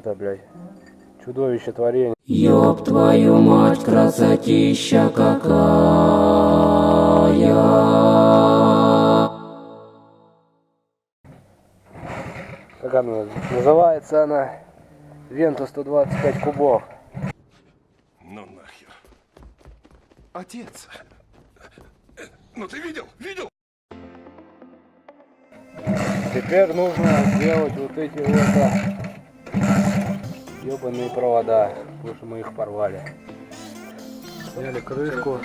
это, блядь. Чудовище творение. Ёб твою мать, красотища какая. Как она называется? Она Вента 125 кубов. Ну нахер. Отец. Ну ты видел? Видел? Теперь нужно сделать вот эти вот ебаные провода, потому что мы их порвали. Сняли крышку.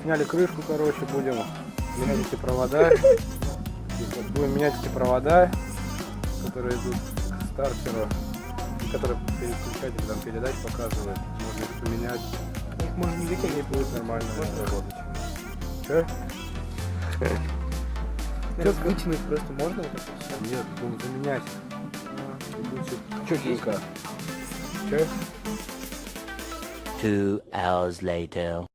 Сняли крышку, короче, будем менять эти провода. Будем менять эти провода, которые идут к стартеру, которые переключатель там передач показывает. Можно их поменять. Их можно не выкинуть, и будет нормально работать. Че? Выкинуть просто можно вот это все? Нет, будем заменять. И будет все четенько. Че? 2 hours later.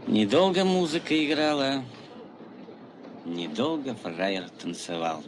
Недолго музыка играла, недолго фраер танцевал.